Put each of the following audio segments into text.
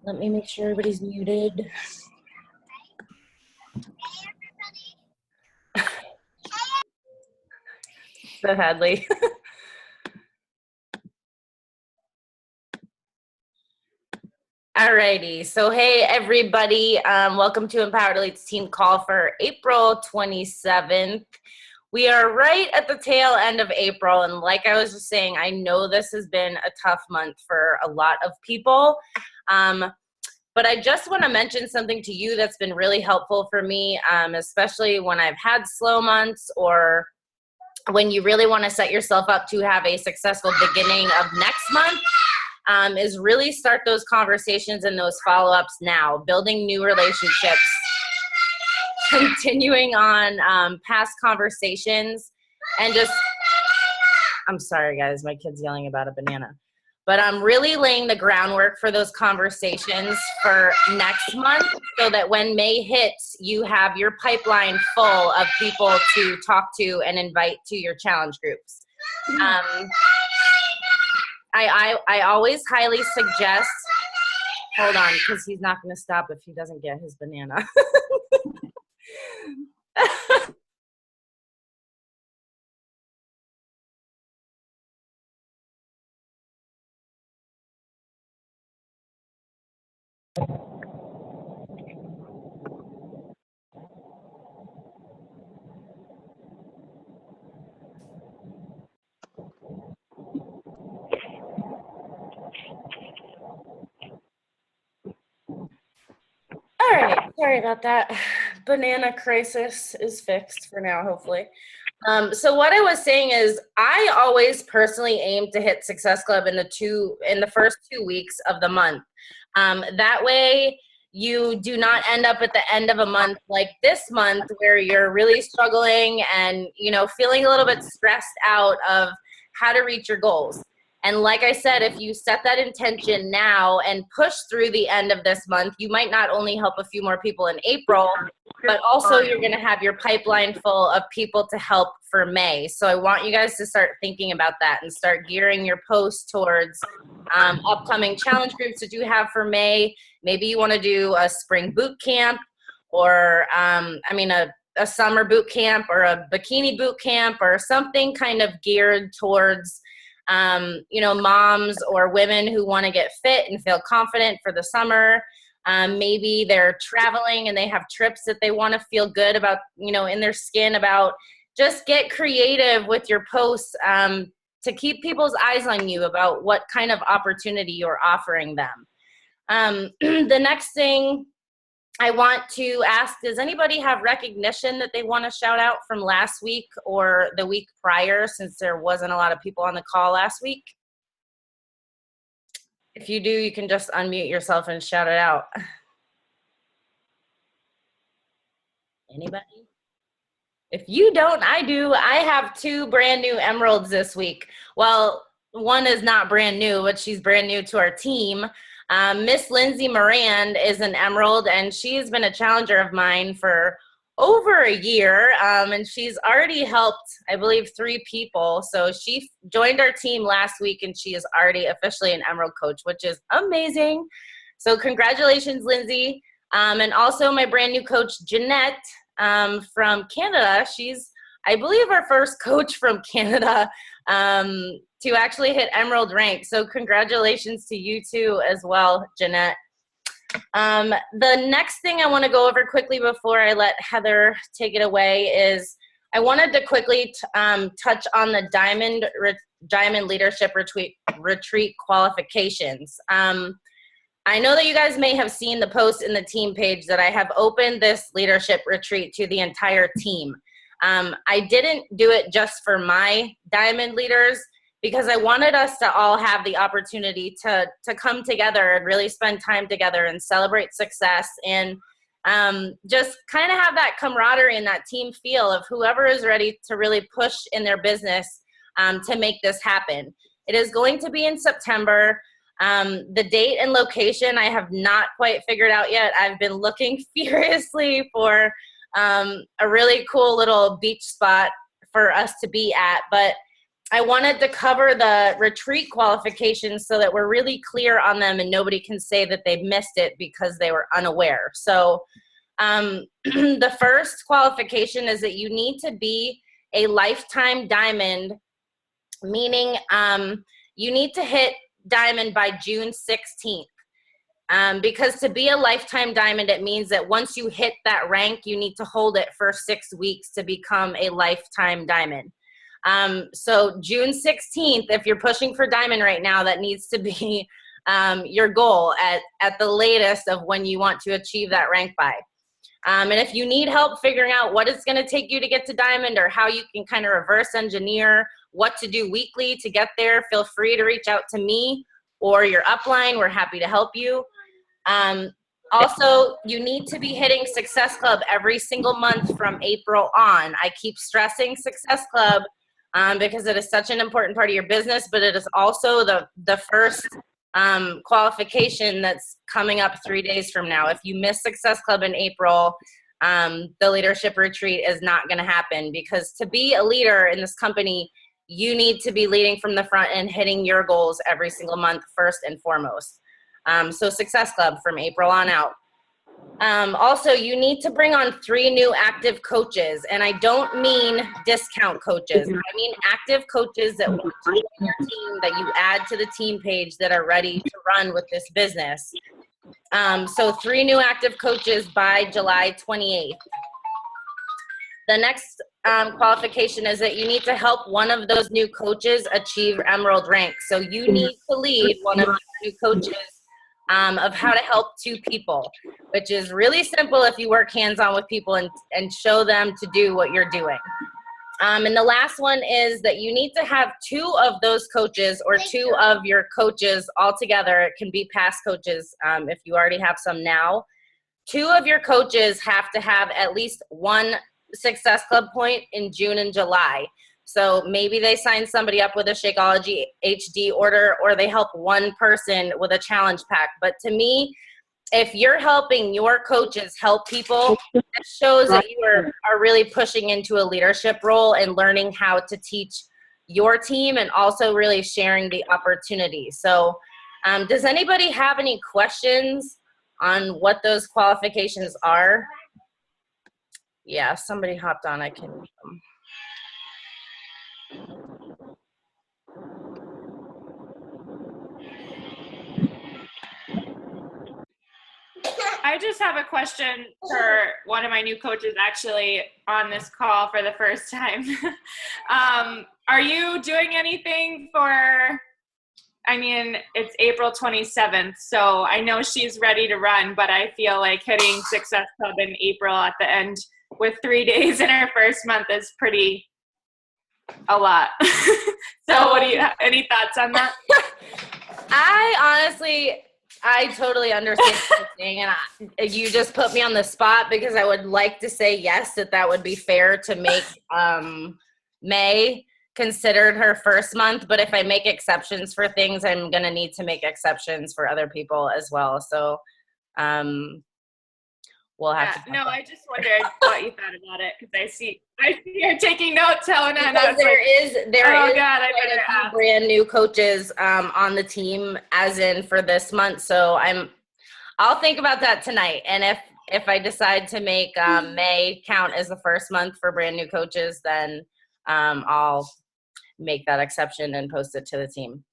Let me make sure everybody's muted. So Hadley. Alrighty, so hey everybody, welcome to Empowered Elites Team Call for April 27th. We are right at the tail end of April, and like I was just saying, I know this has been a tough month for a lot of people, but I just want to mention something to you that's been really helpful for me, especially when I've had slow months or when you really want to set yourself up to have a successful beginning of next month. Is really start those conversations and those follow-ups now, building new relationships, continuing on past conversations, and just, I'm sorry guys, my kid's yelling about a banana. But I'm really laying the groundwork for those conversations for next month so that when May hits, you have your pipeline full of people to talk to and invite to your challenge groups. I always highly suggest, hold on, because he's not going to stop if he doesn't get his banana. All right, sorry about that. Banana crisis is fixed for now, hopefully. So what I was saying is I always personally aim to hit Success Club in the first 2 weeks of the month. That way you do not end up at the end of a month like this month where you're really struggling and, feeling a little bit stressed out of how to reach your goals. And like I said, if you set that intention now and push through the end of this month, you might not only help a few more people in April, but also you're going to have your pipeline full of people to help for May. So I want you guys to start thinking about that and start gearing your posts towards upcoming challenge groups that you have for May. Maybe you want to do a spring boot camp or, a summer boot camp or a bikini boot camp or something kind of geared towards moms or women who want to get fit and feel confident for the summer. Maybe they're traveling and they have trips that they want to feel good about, in their skin about. Just get creative with your posts to keep people's eyes on you about what kind of opportunity you're offering them. The next thing I want to ask, does anybody have recognition that they want to shout out from last week or the week prior, since there wasn't a lot of people on the call last week? If you do, you can just unmute yourself and shout it out. Anybody? If you don't, I do. I have 2 brand new emeralds this week. Well, one is not brand new, but she's brand new to our team. Miss Lindsay Moran is an emerald, and she's been a challenger of mine for over a year, and she's already helped, I believe, 3 people. So she joined our team last week, and she is already officially an emerald coach, which is amazing. So congratulations, Lindsay. And also my brand new coach, Jeanette, from Canada. She's, I believe, our first coach from Canada to actually hit emerald rank. So congratulations to you too as well, Jeanette. The next thing I want to go over quickly before I let Heather take it away is I wanted to quickly touch on the Diamond Leadership Retreat qualifications. I know that you guys may have seen the post in the team page that I have opened this leadership retreat to the entire team. I didn't do it just for my Diamond leaders because I wanted us to all have the opportunity to come together and really spend time together and celebrate success and just kind of have that camaraderie and that team feel of whoever is ready to really push in their business to make this happen. It is going to be in September. The date and location I have not quite figured out yet. I've been looking furiously for a really cool little beach spot for us to be at, but I wanted to cover the retreat qualifications so that we're really clear on them and nobody can say that they missed it because they were unaware. So the first qualification is that you need to be a lifetime diamond, meaning you need to hit diamond by June 16th. Because to be a lifetime diamond, it means that once you hit that rank, you need to hold it for 6 weeks to become a lifetime diamond. So June 16th, if you're pushing for diamond right now, that needs to be your goal at the latest of when you want to achieve that rank by. And if you need help figuring out what it's going to take you to get to diamond or how you can kind of reverse engineer what to do weekly to get there, feel free to reach out to me or your upline. We're happy to help you. Also, you need to be hitting Success Club every single month from April on. I keep stressing Success Club because it is such an important part of your business, but it is also the first qualification that's coming up 3 days from now. If you miss Success Club in April, the leadership retreat is not going to happen, because to be a leader in this company, you need to be leading from the front and hitting your goals every single month first and foremost. So Success Club from April on out. Also, you need to bring on 3 new active coaches, and I don't mean discount coaches. I mean active coaches that want to join your team, that you add to the team page, that are ready to run with this business. So 3 new active coaches by July 28th. The next qualification is that you need to help one of those new coaches achieve Emerald rank. So you need to lead one of your new coaches of how to help 2 people, which is really simple if you work hands-on with people and show them to do what you're doing. And the last one is that you need to have 2 of those coaches or 2 of your coaches all together. It can be past coaches if you already have some now. 2 of your coaches have to have at least 1 Success Club point in June and July. So maybe they sign somebody up with a Shakeology HD order, or they help 1 person with a challenge pack. But to me, if you're helping your coaches help people, it shows that you are really pushing into a leadership role and learning how to teach your team, and also really sharing the opportunity. So does anybody have any questions on what those qualifications are? Yeah, somebody hopped on. I can. I just have a question for one of my new coaches, actually on this call for the first time. Are you doing anything for, I mean, it's April 27th, so I know she's ready to run, but I feel like hitting Success Club in April at the end with 3 days in her first month is pretty a lot. So what do you, any thoughts on that? I totally understand what you're saying, and you just put me on the spot, because I would like to say yes, that would be fair to make May considered her first month, but if I make exceptions for things, I'm going to need to make exceptions for other people as well. So we'll have to. No, I just wondered what you thought about it, because I see you're taking notes, Helena. Because there is quite a few brand new coaches on the team, as in for this month. So I'll think about that tonight, and if I decide to make May count as the first month for brand new coaches, then I'll make that exception and post it to the team.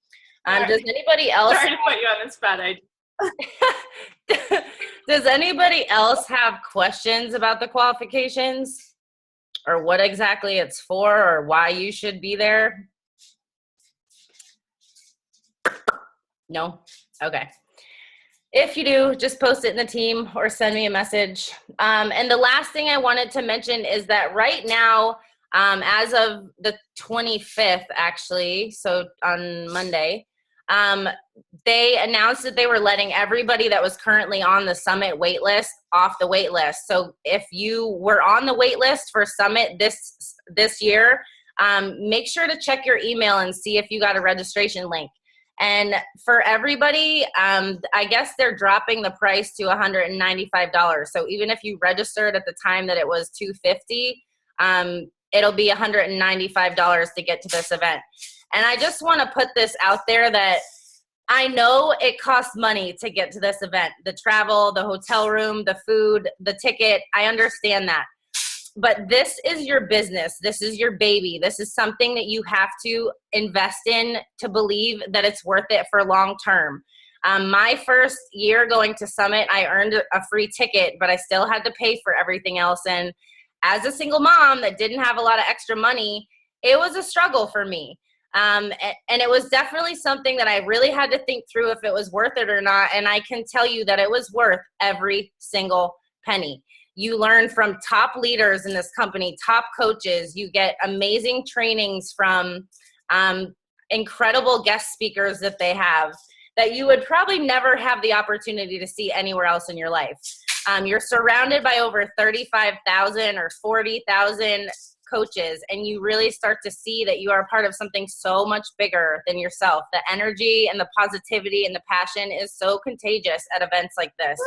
Does anybody else? Sorry to put you on the spot. Does anybody else have questions about the qualifications, or what exactly it's for, or why you should be there? No? Okay. If you do, just post it in the team or send me a message. And the last thing I wanted to mention is that right now, as of the 25th, actually, so on Monday, they announced that they were letting everybody that was currently on the Summit waitlist off the waitlist. So if you were on the waitlist for Summit this year, make sure to check your email and see if you got a registration link. And for everybody, I guess they're dropping the price to $195. So even if you registered at the time that it was $250, it'll be $195 to get to this event. And I just want to put this out there that I know it costs money to get to this event. The travel, the hotel room, the food, the ticket, I understand that. But this is your business. This is your baby. This is something that you have to invest in to believe that it's worth it for long term. My first year going to Summit, I earned a free ticket, but I still had to pay for everything else. And as a single mom that didn't have a lot of extra money, it was a struggle for me. And it was definitely something that I really had to think through if it was worth it or not. And I can tell you that it was worth every single penny. You learn from top leaders in this company, top coaches. You get amazing trainings from incredible guest speakers that they have that you would probably never have the opportunity to see anywhere else in your life. You're surrounded by over 35,000 or 40,000 coaches, and you really start to see that you are a part of something so much bigger than yourself. The energy and the positivity and the passion is so contagious at events like this.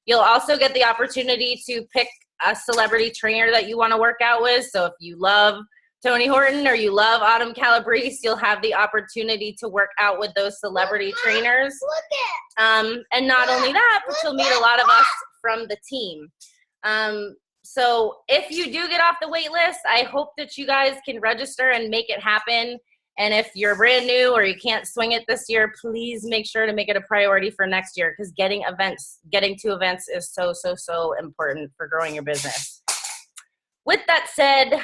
You'll also get the opportunity to pick a celebrity trainer that you want to work out with. So if you love Tony Horton or you love Autumn Calabrese, you'll have the opportunity to work out with those celebrity trainers. And not only that, but you'll meet a lot of us from the team. So if you do get off the wait list, I hope that you guys can register and make it happen. And if you're brand new or you can't swing it this year, please make sure to make it a priority for next year, because getting to events is so, so, so important for growing your business. With that said,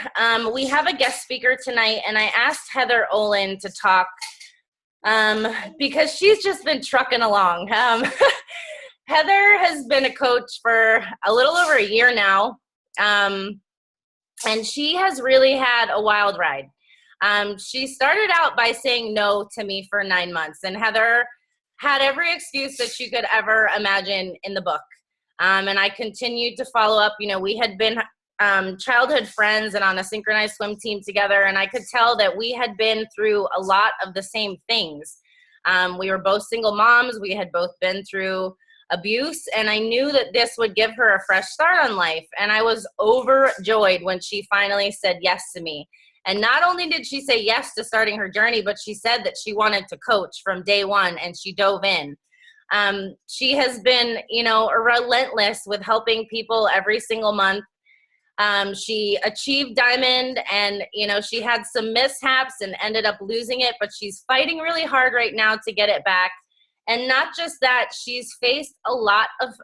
we have a guest speaker tonight, and I asked Heather Olen to talk because she's just been trucking along. Heather has been a coach for a little over a year now, and she has really had a wild ride. She started out by saying no to me for 9 months, and Heather had every excuse that you could ever imagine in the book. And I continued to follow up. You know, we had been childhood friends and on a synchronized swim team together, and I could tell that we had been through a lot of the same things. We were both single moms. We had both been through abuse, and I knew that this would give her a fresh start on life. And I was overjoyed when she finally said yes to me. And not only did she say yes to starting her journey, but she said that she wanted to coach from day one, and she dove in. She has been, relentless with helping people every single month. She achieved Diamond, and, she had some mishaps and ended up losing it, but she's fighting really hard right now to get it back. And not just that, she's faced a lot of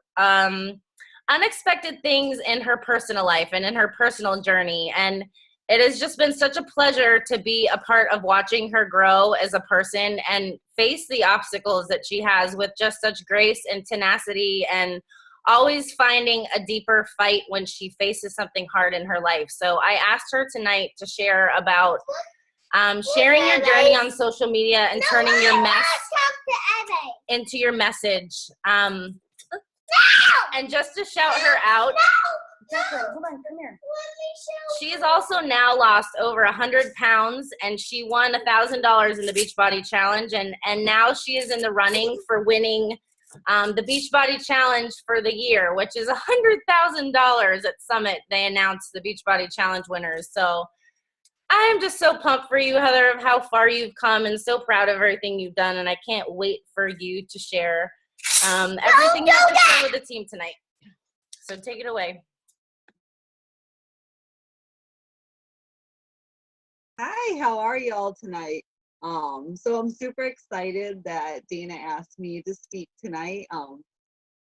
unexpected things in her personal life and in her personal journey. And it has just been such a pleasure to be a part of watching her grow as a person and face the obstacles that she has with just such grace and tenacity, and always finding a deeper fight when she faces something hard in her life. So I asked her tonight to share about sharing your journey on social media and turning your mess into your message. And just to shout her out, Jacqueline, hold on, come here. She has also now lost over 100 pounds, and she won $1,000 in the Beachbody Challenge, and now she is in the running for winning the Beachbody Challenge for the year, which is $100,000 at Summit. They announced the Beachbody Challenge winners. So I am just so pumped for you, Heather, of how far you've come, and so proud of everything you've done. And I can't wait for you to share everything you have to share with the team tonight. So take it away. Hi, how are y'all tonight? So I'm super excited that Dana asked me to speak tonight.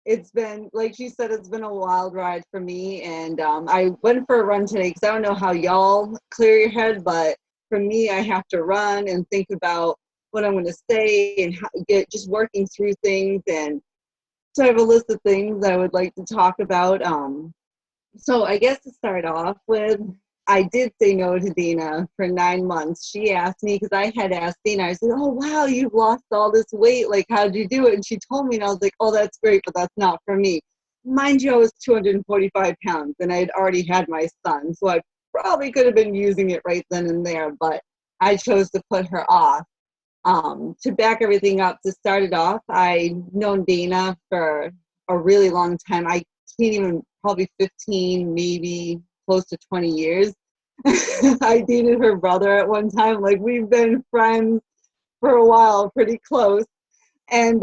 It's been, like she said, it's been a wild ride for me, and I went for a run today because I don't know how y'all clear your head, but for me, I have to run and think about what I'm going to say and get just working through things. And so I have a list of things I would like to talk about. So I guess to start off with, I did say no to Dana for 9 months. She asked me, because I had asked Dana, I said, oh, wow, you've lost all this weight. Like, how'd you do it? And she told me, and I was like, oh, that's great, but that's not for me. Mind you, I was 245 pounds, and I had already had my son, so I probably could have been using it right then and there, but I chose to put her off. To back everything up, to start it off, I've known Dana for a really long time. I can't even, probably 15, maybe close to 20 years. I dated her brother at one time. Like, we've been friends for a while, pretty close. And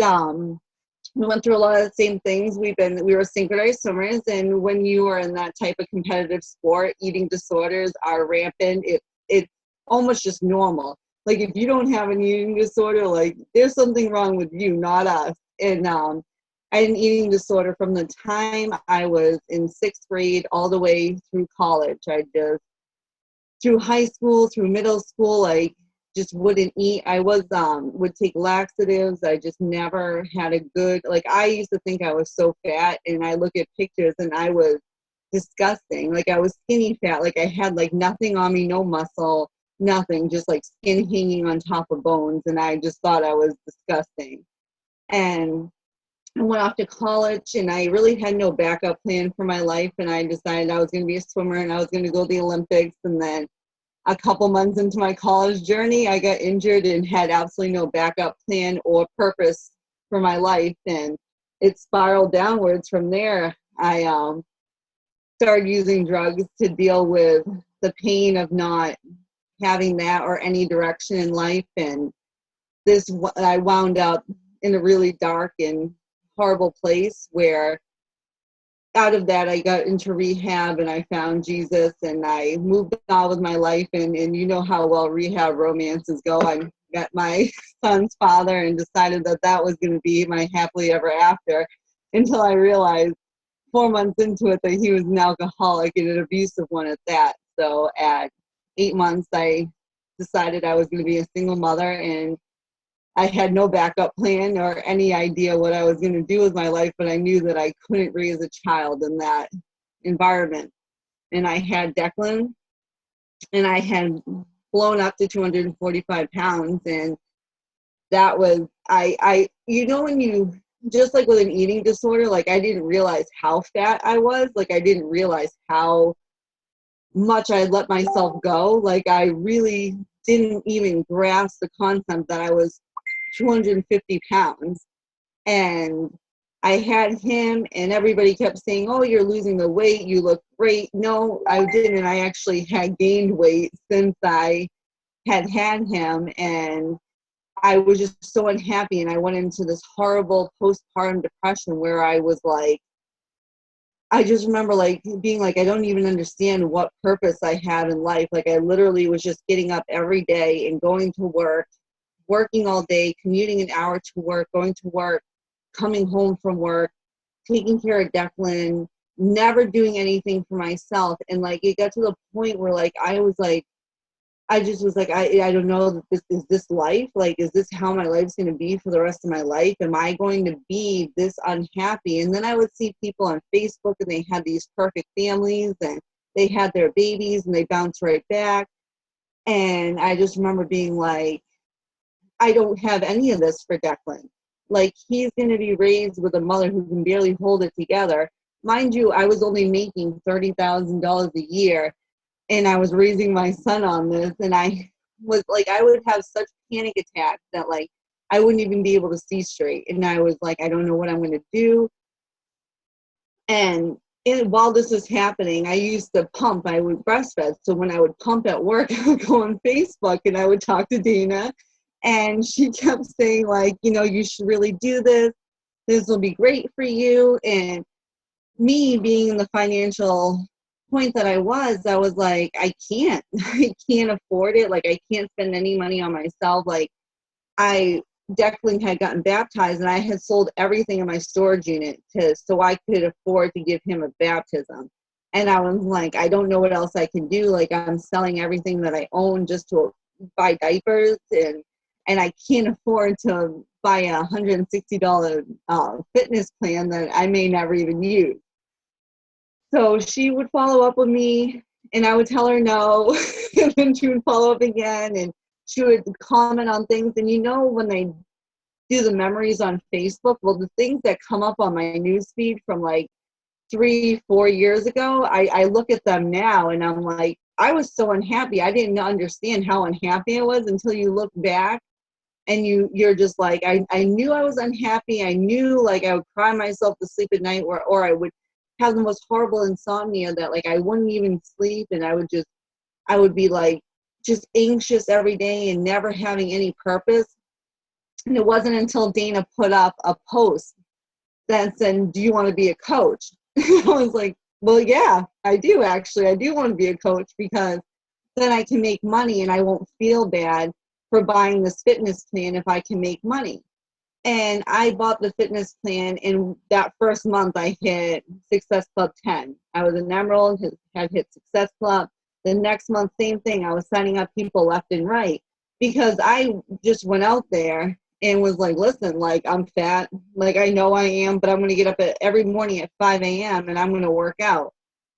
we went through a lot of the same things. We were synchronized swimmers, and when you are in that type of competitive sport, eating disorders are rampant. It's almost just normal. Like, if you don't have an eating disorder, like, there's something wrong with you, not us. And I had an eating disorder from the time I was in 6th grade all the way through college. I just, through high school, through middle school, like, just wouldn't eat. I was would take laxatives. I just never had a good, like, I used to think I was so fat, and I look at pictures and I was disgusting. Like, I was skinny fat. Like, I had like nothing on me, no muscle, nothing, just like skin hanging on top of bones, and I just thought I was disgusting. And I went off to college, and I really had no backup plan for my life, and I decided I was going to be a swimmer and I was going to go to the Olympics. And then a couple months into my college journey, I got injured and had absolutely no backup plan or purpose for my life, and it spiraled downwards from there. I started using drugs to deal with the pain of not having that or any direction in life, and I wound up in a really dark and horrible place where out of that I got into rehab and I found Jesus and I moved on with my life, and you know how well rehab romances go. I met my son's father and decided that that was going to be my happily ever after, until I realized 4 months into it that he was an alcoholic and an abusive one at that. So at 8 months I decided I was going to be a single mother, and I had no backup plan or any idea what I was going to do with my life, but I knew that I couldn't raise a child in that environment. And I had Declan, and I had blown up to 245 pounds. And that was, you know, when you, just like with an eating disorder, like, I didn't realize how fat I was. Like, I didn't realize how much I let myself go. Like, I really didn't even grasp the concept that I was 250 pounds. And I had him, and everybody kept saying, oh, you're losing the weight, you look great. No, I didn't. I actually had gained weight since I had him, and I was just so unhappy, and I went into this horrible postpartum depression where I was like, I just remember like being like, I don't even understand what purpose I have in life. Like, I literally was just getting up every day and going to work, working all day, commuting an hour to work, going to work, coming home from work, taking care of Declan, never doing anything for myself. And like, it got to the point where like, I was like, I just was like, I don't know that this is this life. Like, is this how my life's going to be for the rest of my life? Am I going to be this unhappy? And then I would see people on Facebook, and they had these perfect families, and they had their babies, and they bounced right back. And I just remember being like, I don't have any of this for Declan. Like, he's going to be raised with a mother who can barely hold it together. Mind you, I was only making $30,000 a year, and I was raising my son on this, and I was like, I would have such panic attacks that like I wouldn't even be able to see straight. And I was like, I don't know what I'm going to do. And while this was happening, I used to pump. I would breastfeed. So when I would pump at work, I would go on Facebook and I would talk to Dina. And she kept saying, like, you know, you should really do this. This will be great for you. And me being in the financial point that I was like, I can't. I can't afford it. Like, I can't spend any money on myself. Like, Declan had gotten baptized, and I had sold everything in my storage unit so I could afford to give him a baptism. And I was like, I don't know what else I can do. Like, I'm selling everything that I own just to buy diapers, and I can't afford to buy a $160 fitness plan that I may never even use. So she would follow up with me, and I would tell her no, and then she would follow up again, and she would comment on things. And you know, when they do the memories on Facebook, well, the things that come up on my newsfeed from like 3-4 years ago, I look at them now, and I'm like, I was so unhappy. I didn't understand how unhappy I was until you look back, and you're just like, I knew I was unhappy. I knew, like, I would cry myself to sleep at night, or I would have the most horrible insomnia that like I wouldn't even sleep, and I would be like just anxious every day and never having any purpose. And it wasn't until Dana put up a post that said, do you want to be a coach? I was like, well, yeah, I do actually. I do want to be a coach because then I can make money and I won't feel bad for buying this fitness plan if I can make money. And I bought the fitness plan, and that first month I hit Success Club 10. I was an Emerald, had hit Success Club. The next month, same thing. I was signing up people left and right because I just went out there and was like, listen, like, I'm fat. Like, I know I am, but I'm going to get up every morning at 5 a.m. and I'm going to work out.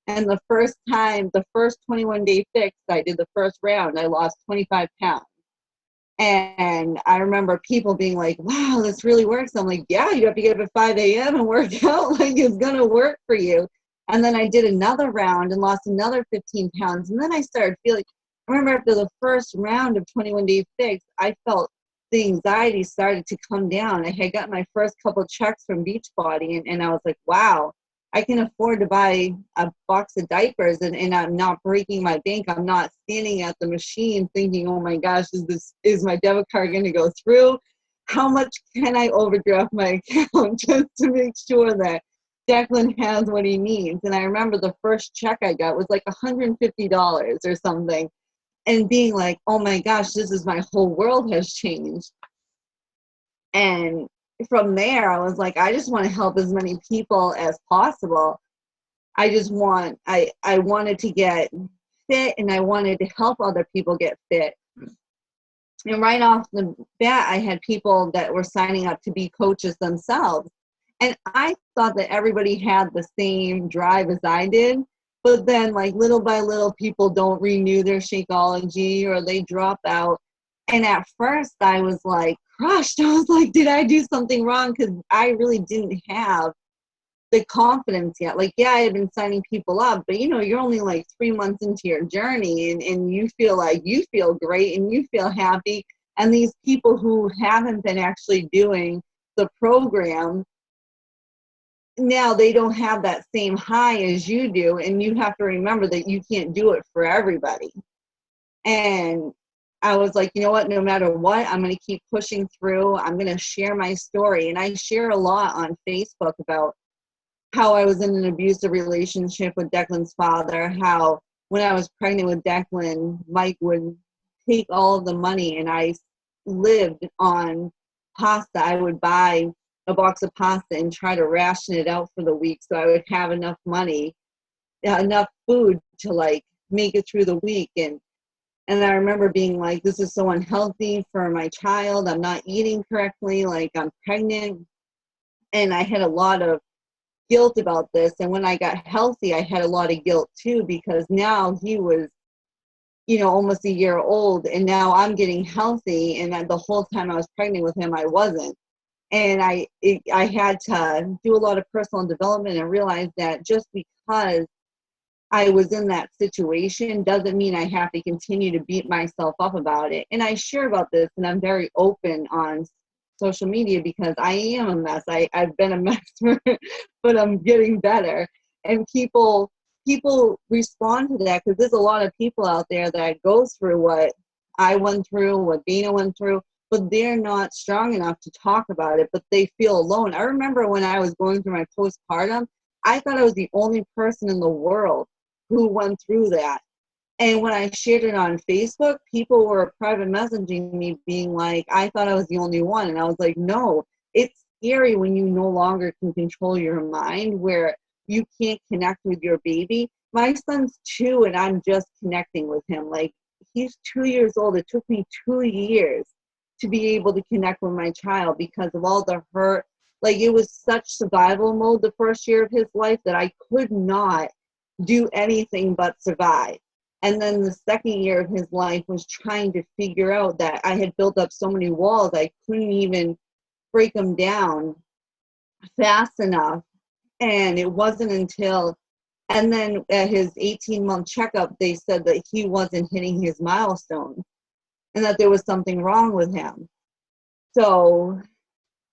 And the first 21-day fix, I did the first round, I lost 25 pounds. And I remember people being like, wow, this really works. I'm like, yeah, you have to get up at 5 a.m. and work out. Like, it's going to work for you. And then I did another round and lost another 15 pounds. And then I started feeling, I remember after the first round of 21-day fix, I felt the anxiety started to come down. I had got my first couple checks from Beachbody, and I was like, wow, I can afford to buy a box of diapers and I'm not breaking my bank. I'm not standing at the machine thinking, oh my gosh, is my debit card going to go through? How much can I overdraft my account just to make sure that Declan has what he needs? And I remember the first check I got was like $150 or something, and being like, oh my gosh, this is my whole world has changed. And from there, I was like, I just want to help as many people as possible. I wanted to get fit, and I wanted to help other people get fit. And right off the bat, I had people that were signing up to be coaches themselves. And I thought that everybody had the same drive as I did. But then, like, little by little, people don't renew their Shakeology or they drop out. And at first, I was like crushed. I was like, did I do something wrong? Because I really didn't have the confidence yet. Like, yeah, I had been signing people up, but you're only like 3 months into your journey, and you feel like you feel great and you feel happy. And these people who haven't been actually doing the program, now they don't have that same high as you do. And you have to remember that you can't do it for everybody. And I was like, you know what, no matter what, I'm going to keep pushing through. I'm going to share my story. And I share a lot on Facebook about how I was in an abusive relationship with Declan's father, how when I was pregnant with Declan, Mike would take all of the money, and I lived on pasta. I would buy a box of pasta and try to ration it out for the week so I would have enough money, enough food to like make it through the week. And I remember being like, this is so unhealthy for my child. I'm not eating correctly. Like, I'm pregnant. And I had a lot of guilt about this. And when I got healthy, I had a lot of guilt too, because now he was, almost a year old, and now I'm getting healthy. And the whole time I was pregnant with him, I wasn't. And I had to do a lot of personal development and realize that just because I was in that situation doesn't mean I have to continue to beat myself up about it. And I share about this, and I'm very open on social media because I am a mess. I've been a mess, but I'm getting better. And people respond to that because there's a lot of people out there that go through what I went through, what Dana went through, but they're not strong enough to talk about it, but they feel alone. I remember when I was going through my postpartum, I thought I was the only person in the world who went through that. And when I shared it on Facebook, people were private messaging me being like, I thought I was the only one. And I was like, no, it's scary when you no longer can control your mind, where you can't connect with your baby. My son's 2 and I'm just connecting with him. Like, he's 2 years old. It took me 2 years to be able to connect with my child because of all the hurt. Like, it was such survival mode the first year of his life that I could not do anything but survive. And then the second year of his life was trying to figure out that I had built up so many walls, I couldn't even break them down fast enough. And it wasn't until, and then at his 18-month checkup, they said that he wasn't hitting his milestone and that there was something wrong with him. So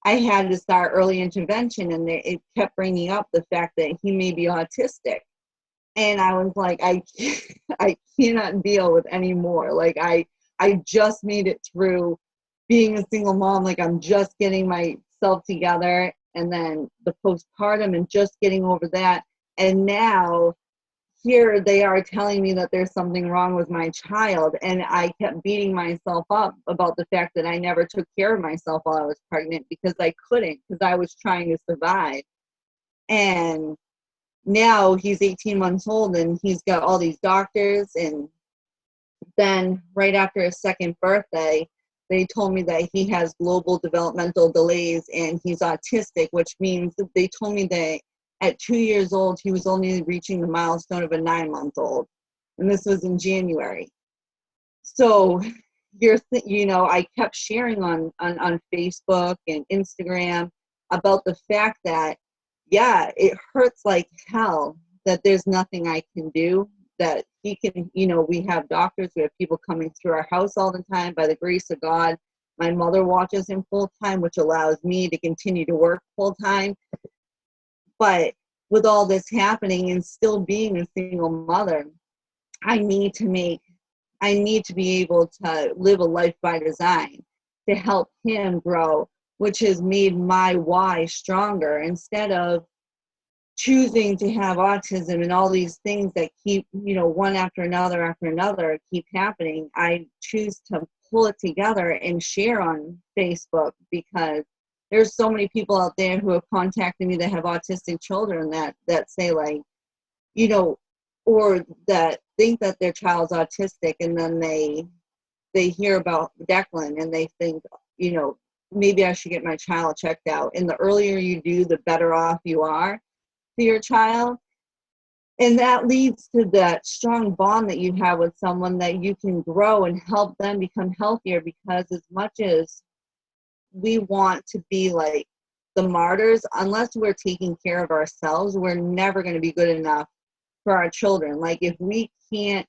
I had to start early intervention, and it kept bringing up the fact that he may be autistic. And I was like, I cannot deal with any more. Like I just made it through being a single mom. Like I'm just getting myself together, and then the postpartum and just getting over that. And now here they are telling me that there's something wrong with my child. And I kept beating myself up about the fact that I never took care of myself while I was pregnant, because I couldn't, because I was trying to survive. And now he's 18 months old and he's got all these doctors. And then right after his second birthday, they told me that he has global developmental delays and he's autistic, which means that they told me that at 2 years old, he was only reaching the milestone of a 9-month-old. And this was in January. So I kept sharing on Facebook and Instagram about the fact that, yeah, it hurts like hell that there's nothing I can do, that he can, we have doctors, we have people coming through our house all the time. By the grace of God, my mother watches him full time, which allows me to continue to work full time. But with all this happening and still being a single mother, I need to be able to live a life by design to help him grow, which has made my why stronger. Instead of choosing to have autism and all these things that keep, one after another keep happening, I choose to pull it together and share on Facebook, because there's so many people out there who have contacted me that have autistic children that say, like, or that think that their child's autistic, and then they hear about Declan and they think, maybe I should get my child checked out. And the earlier you do, the better off you are for your child. And that leads to that strong bond that you have with someone, that you can grow and help them become healthier. Because as much as we want to be like the martyrs, unless we're taking care of ourselves, we're never going to be good enough for our children. Like, if we can't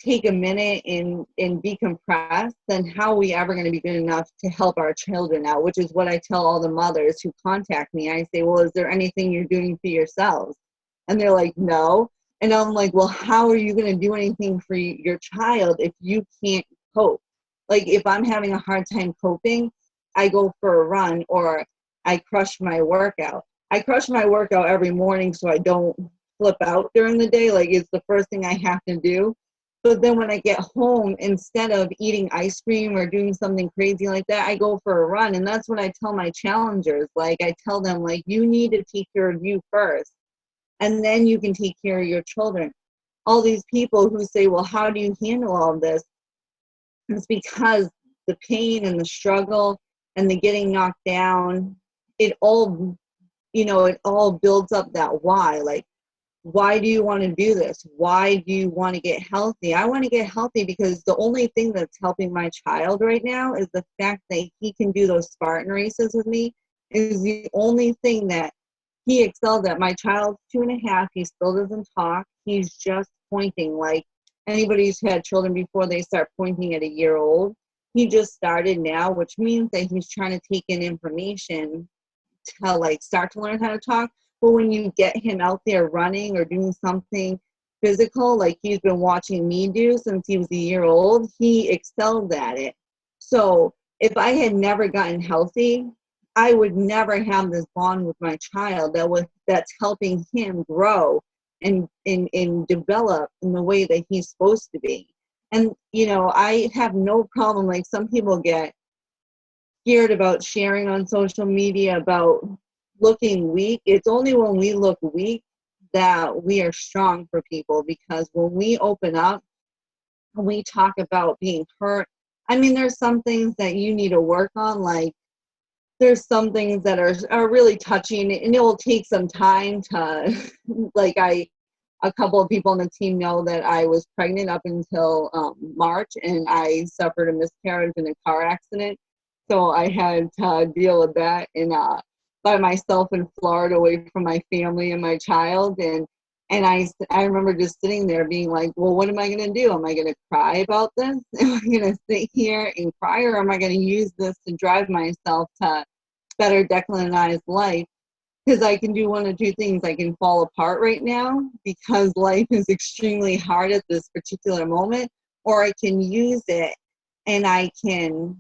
take a minute and decompress, then how are we ever going to be good enough to help our children out? Which is what I tell all the mothers who contact me. I say, well, is there anything you're doing for yourselves? And they're like, no. And I'm like, well, how are you going to do anything for your child if you can't cope? Like, if I'm having a hard time coping, I go for a run, or I crush my workout. I crush my workout every morning so I don't flip out during the day. Like, it's the first thing I have to do. But then when I get home, instead of eating ice cream or doing something crazy like that, I go for a run. And that's what I tell my challengers. Like, I tell them, like, you need to take care of you first, and then you can take care of your children. All these people who say, well, how do you handle all of this? It's because the pain and the struggle and the getting knocked down, it all builds up that why. Like, why do you want to do this? Why do you want to get healthy? I want to get healthy because the only thing that's helping my child right now is the fact that he can do those Spartan races with me. Is the only thing that he excels at. My child's 2.5. He still doesn't talk. He's just pointing. Like, anybody who's had children before, they start pointing at a year old. He just started now, which means that he's trying to take in information to, like, start to learn how to talk. But when you get him out there running or doing something physical, like he's been watching me do since he was a year old, he excelled at it. So if I had never gotten healthy, I would never have this bond with my child that's helping him grow and develop in the way that he's supposed to be. And, I have no problem. Like, some people get scared about sharing on social media about looking weak. It's only when we look weak that we are strong for people, because when we open up and we talk about being hurt, I mean, there's some things that you need to work on. Like, there's some things that are really touching, and it will take some time to, like, a couple of people on the team know that I was pregnant up until March, and I suffered a miscarriage in a car accident. So I had to deal with that by myself in Florida, away from my family and my child. And I remember just sitting there being like, well, what am I going to do? Am I going to cry about this? Am I going to sit here and cry, or am I going to use this to drive myself to better Declan and I's life? because I can do one of two things. I can fall apart right now because life is extremely hard at this particular moment, or I can use it and I can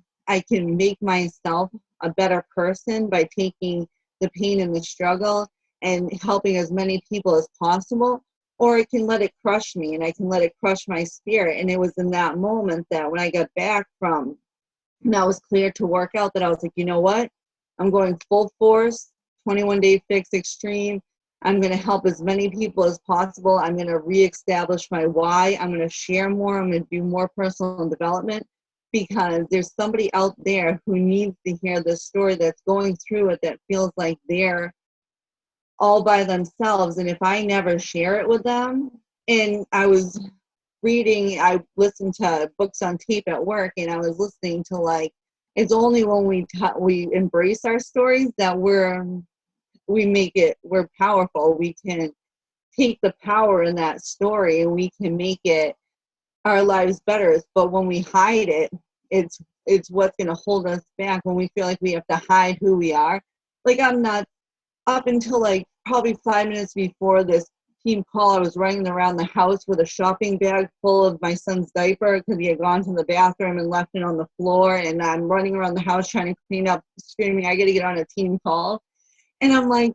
make myself a better person by taking the pain and the struggle and helping as many people as possible, or I can let it crush me and I can let it crush my spirit. And it was in that moment that when I got back from, and I was clear to work out, that I was like, you know what? I'm going full force, 21-day fix extreme. I'm going to help as many people as possible. I'm going to reestablish my why. I'm going to share more. I'm going to do more personal development because there's somebody out there who needs to hear this story, that's going through it, that feels like they're all by themselves. And if I never share it with them, and I listened to books on tape at work, and I was listening to, like, it's only when we embrace our stories that we're powerful. We can take the power in that story and we can make it our lives better. But when we hide it, it's what's going to hold us back. When we feel like we have to hide who we are, like, I'm not, up until like probably 5 minutes before this team call, I was running around the house with a shopping bag full of my son's diaper because he had gone to the bathroom and left it on the floor. And I'm running around the house trying to clean up, screaming, I got to get on a team call. And I'm like,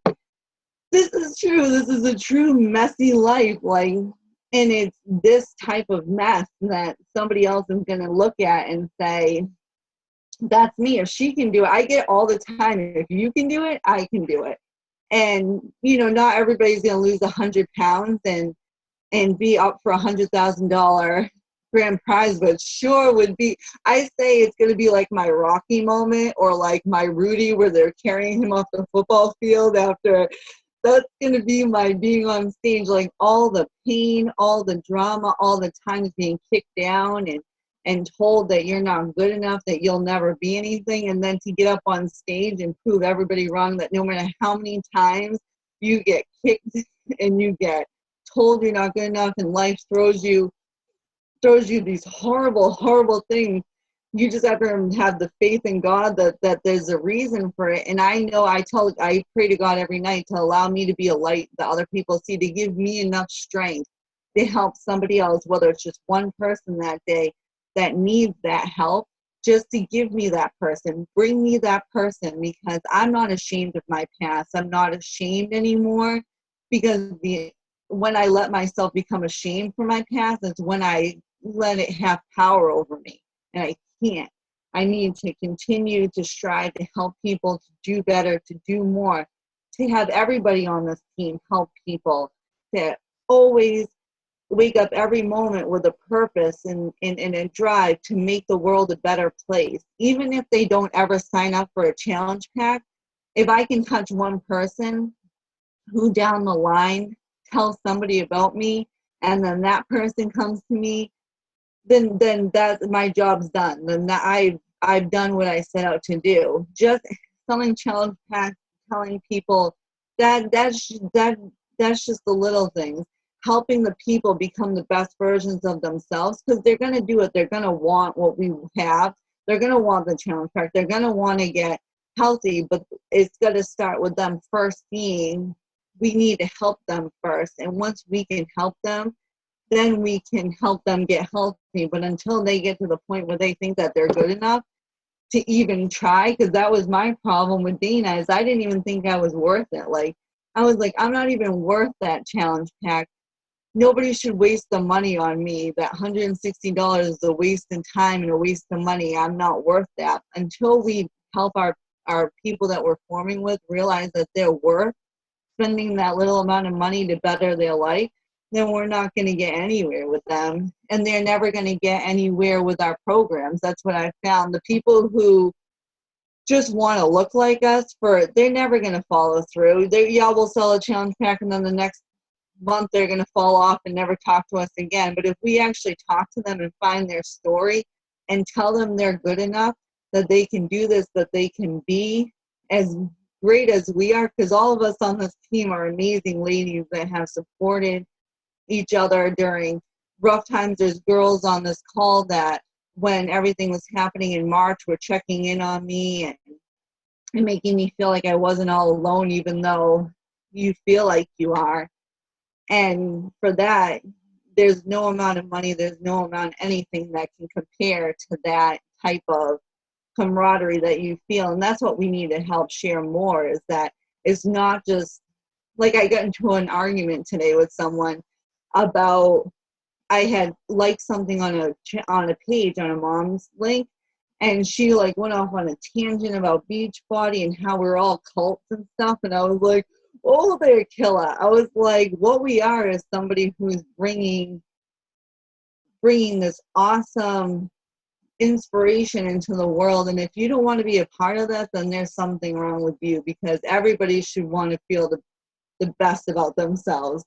this is true. This is a true messy life. Like, and it's this type of mess that somebody else is going to look at and say, that's me. If she can do it, I get all the time. If you can do it, I can do it. And, not everybody's going to lose 100 pounds and be up for $100,000 grand prize, but sure would be. I say it's going to be like my Rocky moment, or like my Rudy, where they're carrying him off the football field after. That's going to be my being on stage, like all the pain, all the drama, all the times being kicked down and told that you're not good enough, that you'll never be anything, and then to get up on stage and prove everybody wrong, that no matter how many times you get kicked and you get told you're not good enough, and life throws you these horrible, horrible things, you just have to have the faith in God that there's a reason for it. And I know I pray to God every night to allow me to be a light that other people see, to give me enough strength to help somebody else, whether it's just one person that day that needs that help, just to give me that person, bring me that person, because I'm not ashamed of my past. I'm not ashamed anymore, because when I let myself become ashamed for my past, it's when I let it have power over me. And I can't. I need to continue to strive to help people, to do better, to do more, to have everybody on this team help people, to always wake up every moment with a purpose and a drive to make the world a better place. Even if they don't ever sign up for a challenge pack, if I can touch one person who down the line tells somebody about me, and then that person comes to me, then that my job's done. Then that I've done what I set out to do. Just selling challenge packs, telling people that's just the little things. Helping the people become the best versions of themselves, because they're going to do it. They're going to want what we have. They're going to want the challenge pack. They're going to want to get healthy, but it's got to start with them first seeing we need to help them first. And once we can help them, then we can help them get healthy. But until they get to the point where they think that they're good enough to even try, because that was my problem with Dana, is I didn't even think I was worth it. Like, I was like, I'm not even worth that challenge pack. Nobody should waste the money on me. That $160 is a waste of time and a waste of money. I'm not worth that. Until we help our people that we're forming with realize that they're worth spending that little amount of money to better their life, then we're not going to get anywhere with them. And they're never going to get anywhere with our programs. That's what I found. The people who just want to look like us, they're never going to follow through. We'll sell a challenge pack, and then the next month they're going to fall off and never talk to us again. But if we actually talk to them and find their story and tell them they're good enough, that they can do this, that they can be as great as we are, because all of us on this team are amazing ladies that have supported each other during rough times. There's girls on this call that when everything was happening in March were checking in on me and and making me feel like I wasn't all alone, even though you feel like you are. And for that, there's no amount of money, there's no amount of anything that can compare to that type of camaraderie that you feel. And that's what we need to help share more, is that it's not just like, I got into an argument today with someone about, I had liked something on a page, on a mom's link, and she like went off on a tangent about Beachbody and how we're all cults and stuff. And I was like, oh, they're killer. I was like, what we are is somebody who's bringing this awesome inspiration into the world. And if you don't want to be a part of that, then there's something wrong with you, because everybody should want to feel the best about themselves.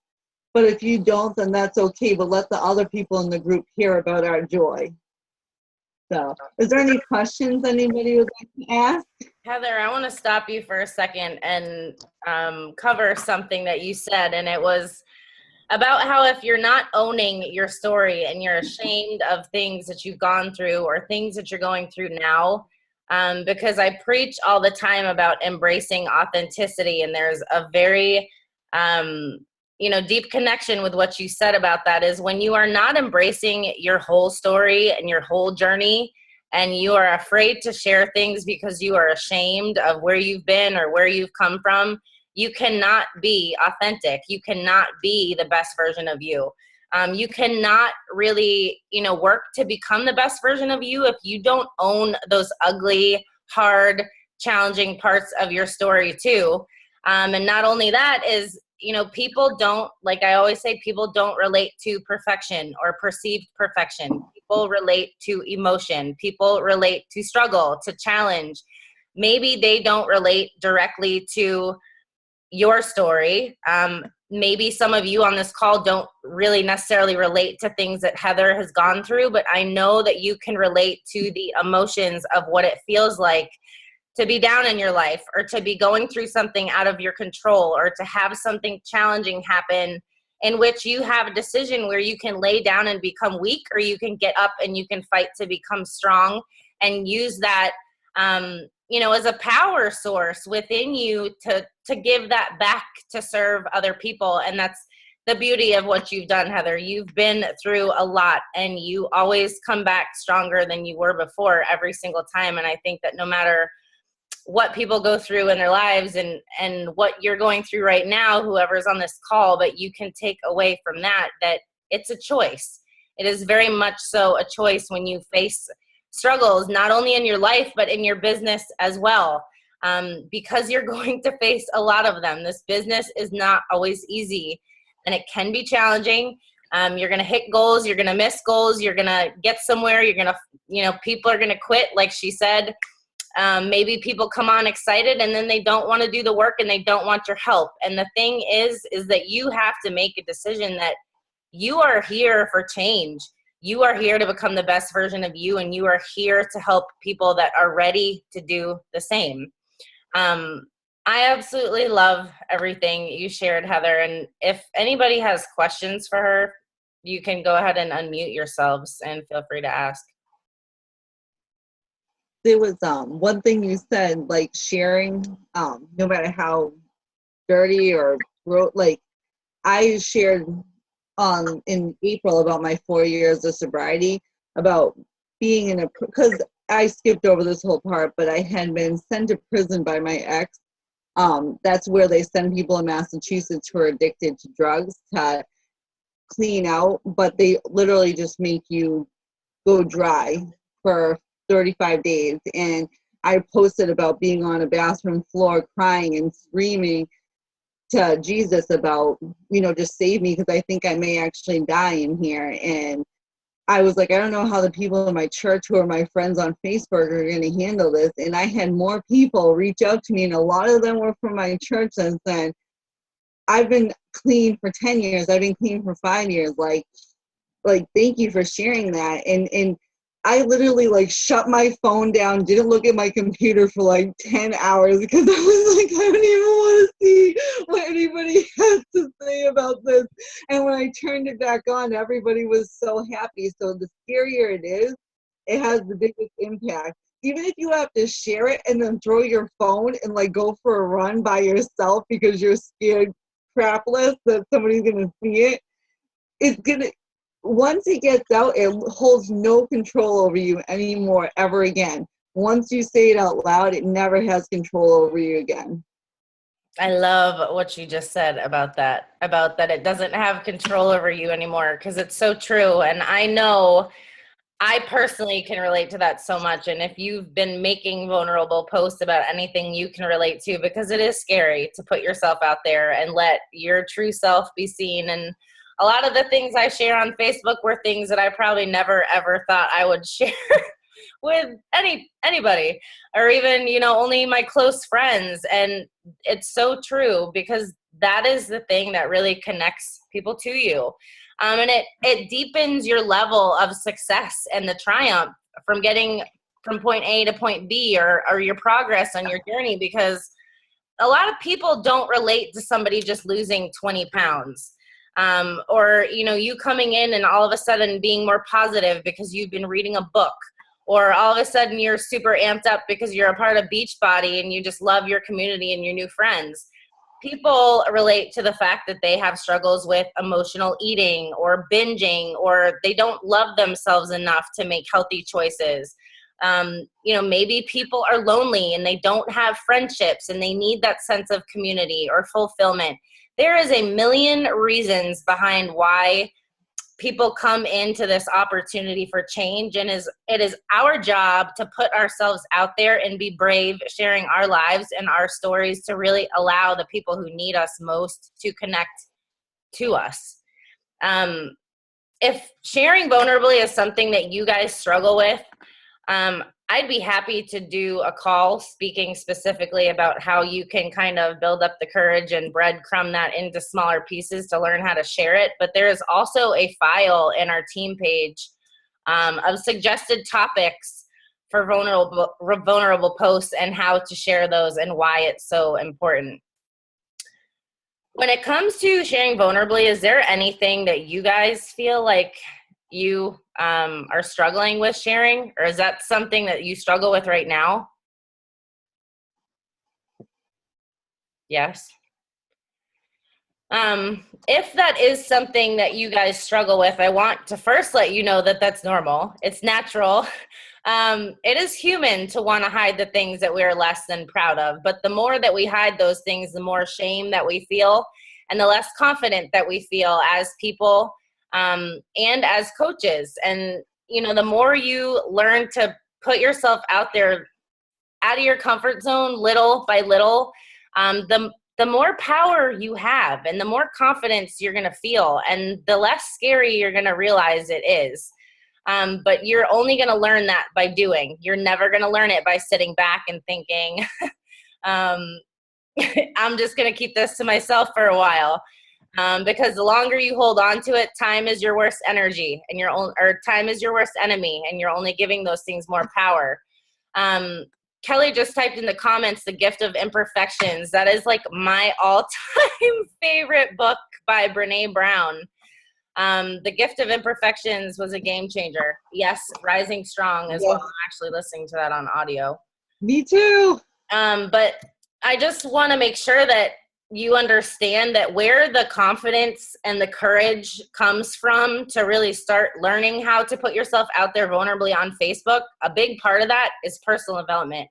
But if you don't, then that's okay. But let the other people in the group hear about our joy. So, is there any questions anybody would like to ask? Heather, I want to stop you for a second and cover something that you said. And it was about how if you're not owning your story and you're ashamed of things that you've gone through or things that you're going through now, because I preach all the time about embracing authenticity, and there's a very deep connection with what you said about that, is when you are not embracing your whole story and your whole journey, and you are afraid to share things because you are ashamed of where you've been or where you've come from, you cannot be authentic. You cannot be the best version of you. You cannot really, work to become the best version of you if you don't own those ugly, hard, challenging parts of your story too. And not only that is, people don't, like I always say, people don't relate to perfection or perceived perfection. People relate to emotion. People relate to struggle, to challenge. Maybe they don't relate directly to your story. Maybe some of you on this call don't really necessarily relate to things that Heather has gone through, but I know that you can relate to the emotions of what it feels like to be down in your life, or to be going through something out of your control, or to have something challenging happen in which you have a decision where you can lay down and become weak, or you can get up and you can fight to become strong and use that, as a power source within you to give that back to serve other people. And that's the beauty of what you've done, Heather. You've been through a lot, and you always come back stronger than you were before every single time. And I think that no matter what people go through in their lives and what you're going through right now, whoever's on this call, but you can take away from that it's a choice. It is very much so a choice when you face struggles, not only in your life, but in your business as well, because you're going to face a lot of them. This business is not always easy, and it can be challenging. You're going to hit goals. You're going to miss goals. You're going to get somewhere. You're going to, people are going to quit, like she said. Maybe people come on excited and then they don't want to do the work and they don't want your help. And the thing is that you have to make a decision that you are here for change. You are here to become the best version of you, and you are here to help people that are ready to do the same. I absolutely love everything you shared, Heather. And if anybody has questions for her, you can go ahead and unmute yourselves and feel free to ask. There was one thing you said, like sharing, no matter how dirty or like I shared in April about my 4 years of sobriety, about being in because I skipped over this whole part, but I had been sent to prison by my ex. That's where they send people in Massachusetts who are addicted to drugs to clean out, but they literally just make you go dry for 35 days. And I posted about being on a bathroom floor crying and screaming to Jesus about, just save me, because I think I may actually die in here. And I was like, I don't know how the people in my church who are my friends on Facebook are going to handle this. And I had more people reach out to me, and a lot of them were from my church, and said, I've been clean for 10 years. I've been clean for 5 years. Like, thank you for sharing that. And I literally shut my phone down, didn't look at my computer for 10 hours, because I was like, I don't even want to see what anybody has to say about this. And when I turned it back on, everybody was so happy. So the scarier it is, it has the biggest impact. even if you have to share it and then throw your phone and like go for a run by yourself because you're scared crapless that somebody's gonna see it, it's gonna, once it gets out, it holds no control over you anymore ever again. Once you say it out loud, it never has control over you again. I love what you just said about that it doesn't have control over you anymore, because it's so true. And I know I personally can relate to that so much. And if you've been making vulnerable posts about anything, you can relate to, because it is scary to put yourself out there and let your true self be seen. And a lot of the things I share on Facebook were things that I probably never, ever thought I would share with anybody, or even, only my close friends. And it's so true, because that is the thing that really connects people to you. And it deepens your level of success and the triumph from getting from point A to point B, or your progress on your journey, because a lot of people don't relate to somebody just losing 20 pounds. Or, you coming in and all of a sudden being more positive because you've been reading a book, or all of a sudden you're super amped up because you're a part of Beachbody and you just love your community and your new friends. People relate to the fact that they have struggles with emotional eating or binging, or they don't love themselves enough to make healthy choices. Maybe people are lonely and they don't have friendships and they need that sense of community or fulfillment. There is a million reasons behind why people come into this opportunity for change, and it is our job to put ourselves out there and be brave, sharing our lives and our stories to really allow the people who need us most to connect to us. If sharing vulnerably is something that you guys struggle with, I'd be happy to do a call speaking specifically about how you can kind of build up the courage and breadcrumb that into smaller pieces to learn how to share it. But there is also a file in our team page of suggested topics for vulnerable posts and how to share those and why it's so important. When it comes to sharing vulnerably, is there anything that you guys feel like you are struggling with sharing, or is that something that you struggle with right now? Yes. If that is something that you guys struggle with, I want to first let you know that that's normal. It's natural. It is human to want to hide the things that we're less than proud of, but the more that we hide those things, the more shame that we feel and the less confident that we feel as people, and as coaches. And, the more you learn to put yourself out there, out of your comfort zone, little by little, the more power you have and the more confidence you're going to feel, and the less scary you're going to realize it is. But you're only going to learn that by doing. You're never going to learn it by sitting back and thinking, I'm just going to keep this to myself for a while. Because the longer you hold on to it, time is your worst energy, and time is your worst enemy, and you're only giving those things more power. Kelly just typed in the comments, The Gift of Imperfections. That is like my all-time favorite book by Brene Brown. The Gift of Imperfections was a game changer. Yes, Rising Strong as well. I'm actually listening to that on audio. Me too. But I just want to make sure that you understand that where the confidence and the courage comes from to really start learning how to put yourself out there vulnerably on Facebook, a big part of that is personal development.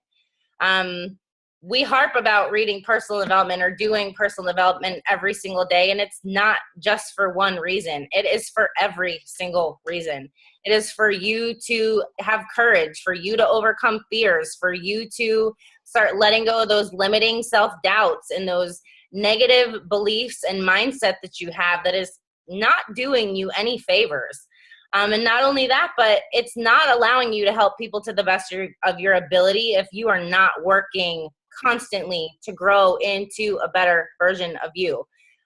We harp about reading personal development or doing personal development every single day, and it's not just for one reason. It is for every single reason. It is for you to have courage, for you to overcome fears, for you to start letting go of those limiting self-doubts and those negative beliefs and mindset that you have that is not doing you any favors. And not only that, but it's not allowing you to help people to the best of your ability if you are not working constantly to grow into a better version of you.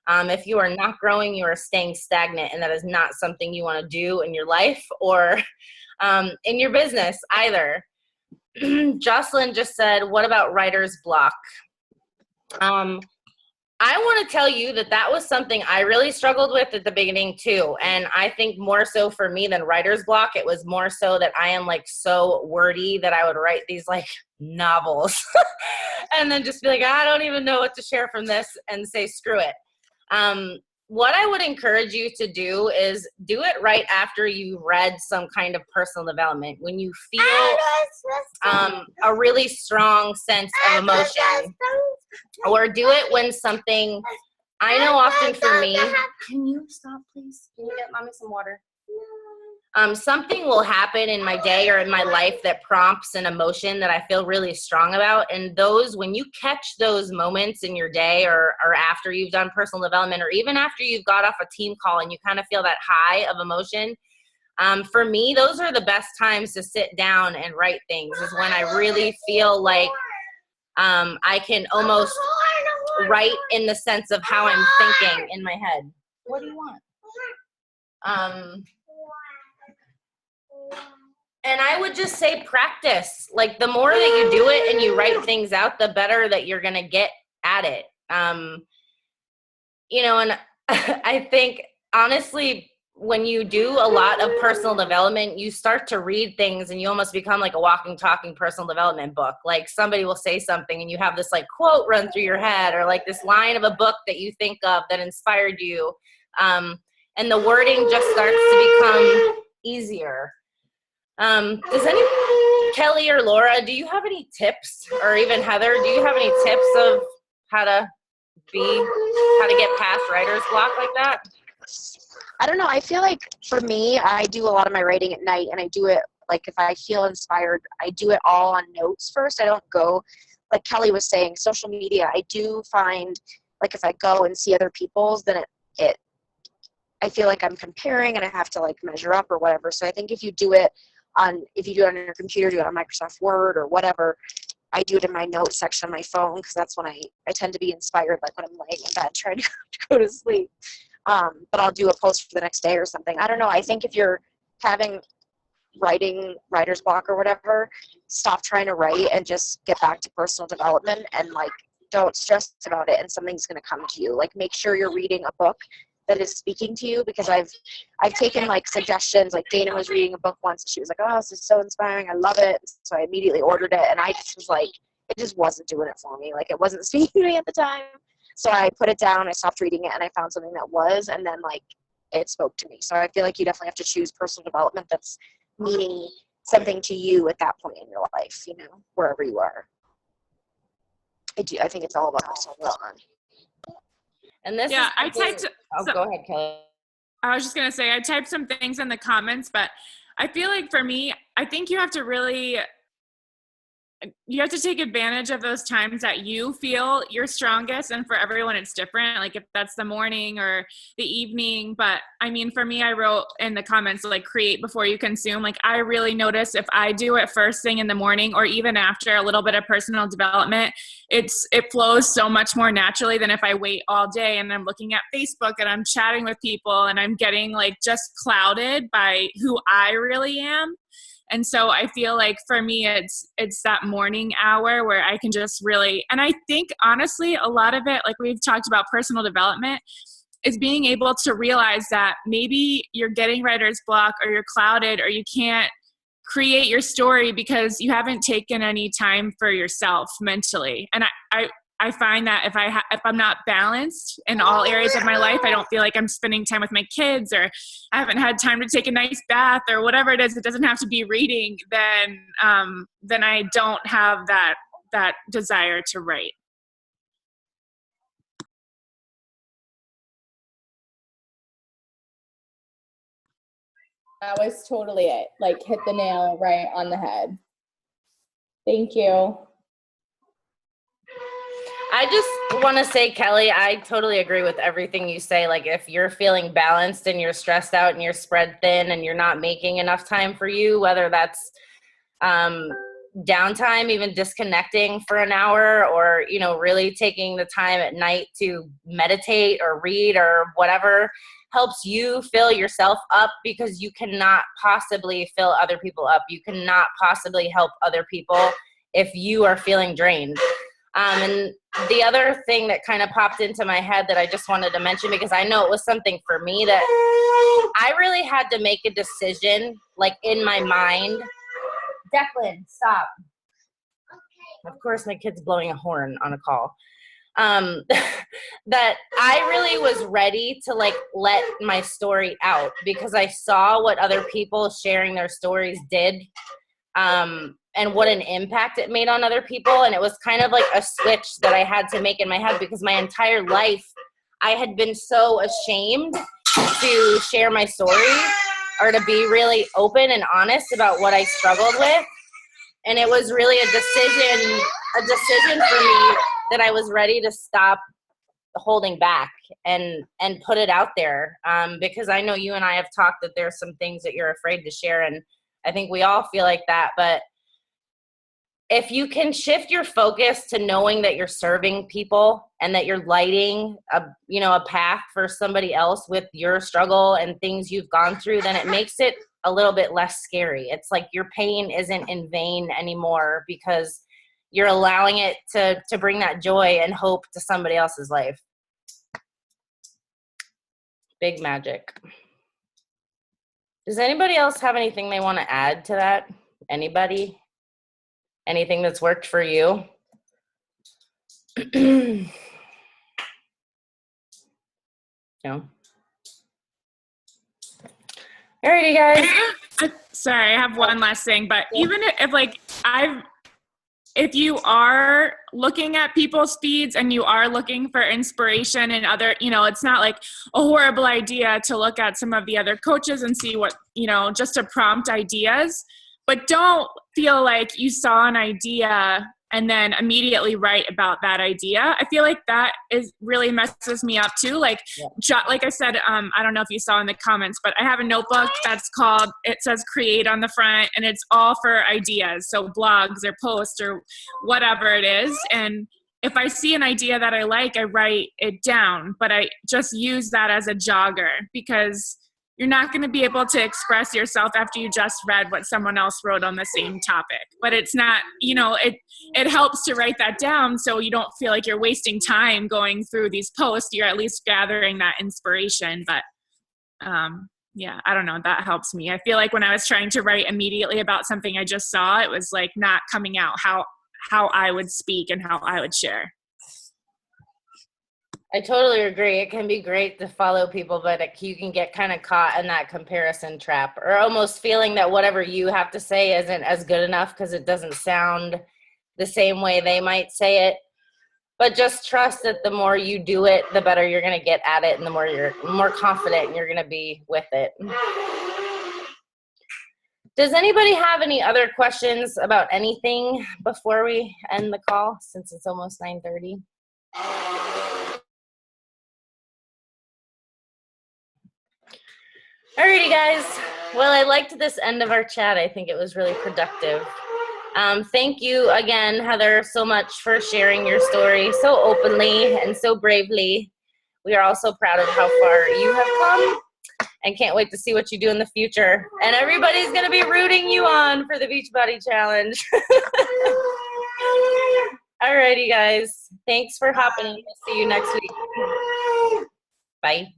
If you are not growing, you are staying stagnant, and that is not something you want to do in your life or in your business either. Jocelyn just said, what about writer's block? I want to tell you that that was something I really struggled with at the beginning too. And I think more so for me than writer's block, it was more so that I am like so wordy that I would write these like novels and then just be like, I don't even know what to share from this and say, screw it. What I would encourage you to do is do it right after you read some kind of personal development. When you feel a really strong sense of emotion, or do it when something, I know often for me, can you stop please? Can you get mommy some water? Something will happen in my day or in my life that prompts an emotion that I feel really strong about. And those, when you catch those moments in your day or after you've done personal development, or even after you've got off a team call and you kind of feel that high of emotion, for me, those are the best times to sit down and write things, is when I really feel like I can almost write in the sense of how I'm thinking in my head. What do you want? And I would just say practice. Like the more that you do it and you write things out, the better that you're going to get at it. You know, and I think honestly, when you do a lot of personal development, you start to read things and you almost become like a walking, talking personal development book. Like somebody will say something and you have this like quote run through your head, or like this line of a book that you think of that inspired you. And the wording just starts to become easier. Does any Kelly or Laura, do you have any tips, or even Heather, do you have any tips of how to get past writer's block like that? I don't know. I feel like for me, I do a lot of my writing at night, and I do it like if I feel inspired, I do it all on notes first. I don't go, like Kelly was saying, social media. I do find like if I go and see other people's, then I feel like I'm comparing and I have to like measure up or whatever. So I think if you do it on your computer, do it on Microsoft Word or whatever. I do it in my notes section on my phone because that's when I tend to be inspired, like when I'm laying in bed trying to go to sleep. But I'll do a post for the next day or something. I don't know. I think if you're having writer's block or whatever, stop trying to write and just get back to personal development, and like don't stress about it, and something's going to come to you. Like make sure you're reading a book that is speaking to you, because I've taken like suggestions. Like Dana was reading a book once and she was like, oh, this is so inspiring, I love it. So I immediately ordered it, and I just was like, it just wasn't doing it for me. Like it wasn't speaking to me at the time. So I put it down, I stopped reading it, and I found something that was, and then like it spoke to me. So I feel like you definitely have to choose personal development that's meaning something to you at that point in your life, you know, wherever you are. I think it's all about personal development. And this I typed. Go ahead, Kelly. I was just gonna say I typed some things in the comments, but I feel like for me, I think you have to take advantage of those times that you feel you're strongest, and for everyone it's different, like if that's the morning or the evening. But I mean, for me, I wrote in the comments like create before you consume. Like I really notice if I do it first thing in the morning or even after a little bit of personal development, it flows so much more naturally than if I wait all day and I'm looking at Facebook and I'm chatting with people and I'm getting like just clouded by who I really am. And so I feel like for me, it's that morning hour where I can just really, and I think honestly, a lot of it, like we've talked about personal development, is being able to realize that maybe you're getting writer's block or you're clouded or you can't create your story because you haven't taken any time for yourself mentally. And I find that if I'm not balanced in all areas of my life, I don't feel like I'm spending time with my kids, or I haven't had time to take a nice bath or whatever it is. It doesn't have to be reading. Then I don't have that desire to write. That was totally it. Like hit the nail right on the head. Thank you. I just want to say, Kelly, I totally agree with everything you say. Like if you're feeling balanced and you're stressed out and you're spread thin and you're not making enough time for you, whether that's downtime, even disconnecting for an hour, or, you know, really taking the time at night to meditate or read or whatever helps you fill yourself up, because you cannot possibly fill other people up. You cannot possibly help other people if you are feeling drained. And the other thing that kind of popped into my head that I just wanted to mention, because I know it was something for me that I really had to make a decision, like in my mind. Declan, stop. Of course, my kid's blowing a horn on a call. That I really was ready to like let my story out, because I saw what other people sharing their stories did, and what an impact it made on other people. And it was kind of like a switch that I had to make in my head, because my entire life I had been so ashamed to share my story or to be really open and honest about what I struggled with. And it was really a decision for me that I was ready to stop holding back and put it out there. Because I know you and I have talked that there's some things that you're afraid to share. And I think we all feel like that. But if you can shift your focus to knowing that you're serving people and that you're lighting a path for somebody else with your struggle and things you've gone through, then it makes it a little bit less scary. It's like your pain isn't in vain anymore, because you're allowing it to bring that joy and hope to somebody else's life. Big magic. Does anybody else have anything they want to add to that? Anybody? Anything that's worked for you? No. Alrighty, guys. Sorry, I have one last thing, but even if you are looking at people's feeds and you are looking for inspiration and other, it's not like a horrible idea to look at some of the other coaches and see what, just to prompt ideas, but don't feel like you saw an idea and then immediately write about that idea. I feel like that really messes me up too. Like I said, I don't know if you saw in the comments, but I have a notebook that's called, it says create on the front, and it's all for ideas. So blogs or posts or whatever it is. And if I see an idea that I like, I write it down, but I just use that as a jogger, because you're not going to be able to express yourself after you just read what someone else wrote on the same topic. But it's not, it helps to write that down so you don't feel like you're wasting time going through these posts. You're at least gathering that inspiration. But yeah, I don't know. That helps me. I feel like when I was trying to write immediately about something I just saw, it was like not coming out how I would speak and how I would share. I totally agree. It can be great to follow people, but you can get kind of caught in that comparison trap, or almost feeling that whatever you have to say isn't as good enough because it doesn't sound the same way they might say it. But just trust that the more you do it, the better you're going to get at it, and the more you're more confident you're going to be with it. Does anybody have any other questions about anything before we end the call, since it's almost 9:30? Alrighty, guys. Well, I liked this end of our chat. I think it was really productive. Thank you again, Heather, so much for sharing your story so openly and so bravely. We are also proud of how far you have come, and can't wait to see what you do in the future. And everybody's going to be rooting you on for the Beachbody Challenge. Alrighty, guys. Thanks for hopping in. See you next week. Bye.